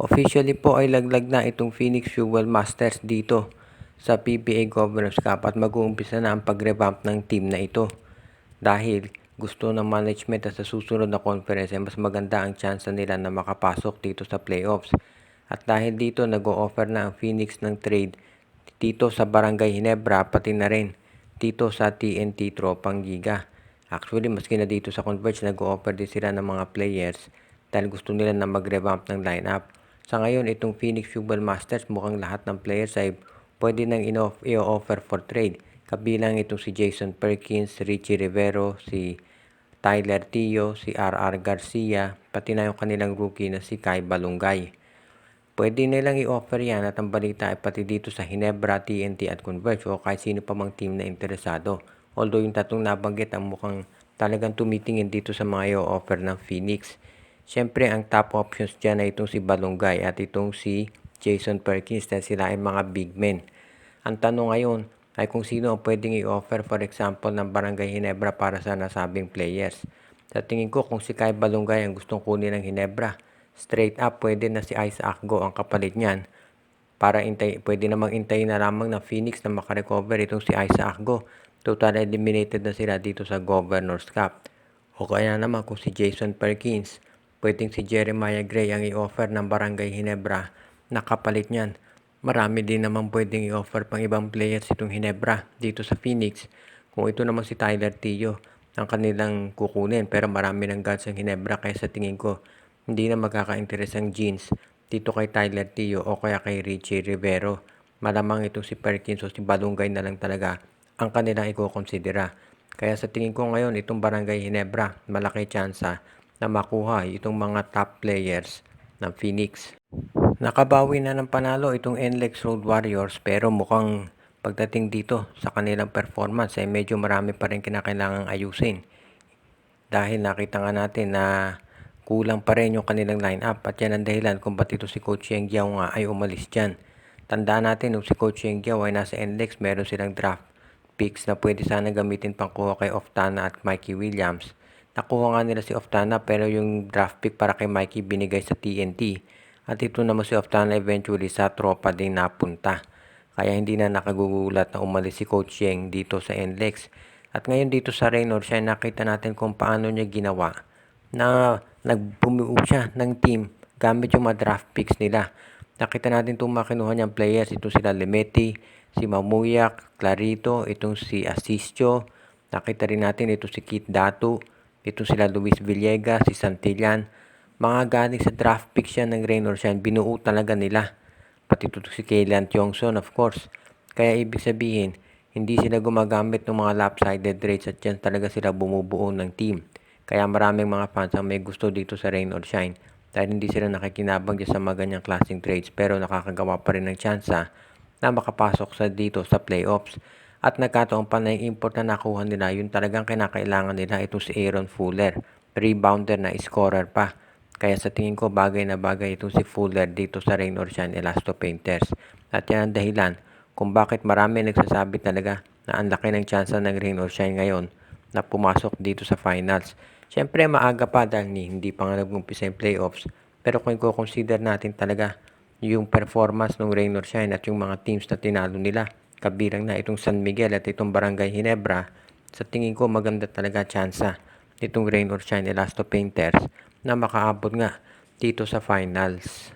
Officially po ay laglag na itong Phoenix Fuel Masters dito sa PBA Governors Cup at mag-uumpisa na ang pag-revamp ng team na ito. Dahil gusto ng management na sa susunod na conference ay mas maganda ang chance nila na makapasok dito sa playoffs. At dahil dito nag-o-offer na ang Phoenix ng trade dito sa Barangay Ginebra pati na rin dito sa TNT Tropang Giga. Actually, maski na dito sa Converge nag-o-offer din sila ng mga players dahil gusto nila na mag-revamp ng lineup. Sa ngayon, itong Phoenix Fuel Masters mukhang lahat ng players ay pwede nang i-offer for trade. Kabilang itong si Jason Perkins, Richie Rivero, si Tyler Tio, si R.R. Garcia, pati na yung kanilang rookie na si Kai Balungay. Pwede nilang i-offer yan at ang balita ay pati dito sa Ginebra, TNT at Converge o kahit sino pa mang team na interesado. Although yung tatlong nabanggit ang mukhang talagang tumitingin dito sa mga i-offer ng Phoenix. Siyempre, ang top options dyan ay itong si Balungay at itong si Jason Perkins dahil sila ay mga big men. Ang tanong ngayon ay kung sino ang pwedeng i-offer for example ng Barangay Ginebra para sa nasabing players. Sa tingin ko kung si Kai Balungay ang gustong kunin ng Ginebra, straight up pwede na si Isaac Go ang kapalit niyan. Pwede namang intayin na lamang ng Phoenix na makarecover itong si Isaac Go. Total eliminated na sila dito sa Governors Cup. O kaya naman kung si Jason Perkins, pwedeng si Jeremiah Gray ang i-offer ng Barangay Ginebra na kapalit niyan. Marami din naman pwedeng i-offer pang ibang players itong Ginebra dito sa Phoenix. Kung ito naman si Tyler Tio ang kanilang kukunin pero marami ng gods ang Ginebra kaya sa tingin ko hindi na magkaka-interest ang Jeans dito kay Tyler Tio o kaya kay Richie Rivero. Malamang itong si Perkins o si Balungay na lang talaga ang kanilang i-considera. Kaya sa tingin ko ngayon itong Barangay Ginebra malaki tsansa na makuha itong mga top players ng Phoenix. Nakabawi na ng panalo itong NLEX Road Warriors pero mukhang pagdating dito sa kanilang performance ay medyo marami pa rin kinakailangang ayusin. Dahil nakita nga natin na kulang pa rin yung kanilang lineup at yan ang dahilan kung ba't ito si Coach Yeng Giao nga ay umalis dyan. Tandaan natin nung si Coach Yeng Giao ay nasa NLEX meron silang draft picks na pwede sana gamitin pangkuha kay Oftana at Mikey Williams. Nakuha nga nila si Oftana pero yung draft pick para kay Mikey binigay sa TNT. At ito naman si Oftana eventually sa tropa din napunta. Kaya hindi na nakagugulat na umalis si Coach Yeng dito sa NLEX. At ngayon dito sa Raynor siya nakita natin kung paano niya ginawa na nagbuo siya ng team gamit yung mga draft picks nila. Nakita natin itong makinuha niyang players. Ito sila Lemeti, si Mamuyak, Clarito, itong si Asisio. Nakita rin natin ito si Kit Datu, ito sila Luis Villegas, si Santillan. Mga galing sa draft picks yan ng Raynor Shine, binuo talaga nila. Pati ito si Kaylan Tiongson of course. Kaya ibig sabihin, hindi sila gumagamit ng mga lopsided trades at yan talaga sila bumubuo ng team. Kaya maraming mga fans ang may gusto dito sa Rain or Shine dahil hindi sila nakikinabang dyan sa mga ganyang klaseng trades pero nakakagawa pa rin ng tsansa na makapasok sa dito sa playoffs. At nagkataon pa na yung import na nakuha nila, yung talagang kinakailangan nila ito si Aaron Fuller, rebounder na scorer pa. Kaya sa tingin ko bagay na bagay itong si Fuller dito sa Rain or Shine Elasto Painters. At yan ang dahilan kung bakit marami nagsasabi talaga na ang laki ng tsansa ng Rain or Shine ngayon na pumasok dito sa finals. Siyempre maaga pa dahil hindi pa nga nag-umpisa yung playoffs. Pero kung i-consider natin talaga yung performance ng Rain or Shine at yung mga teams na tinalo nila, kabilang na itong San Miguel at itong Barangay Ginebra, sa tingin ko maganda talaga tsansa itong Rain or Shine Elasto Painters na makaabot nga dito sa finals.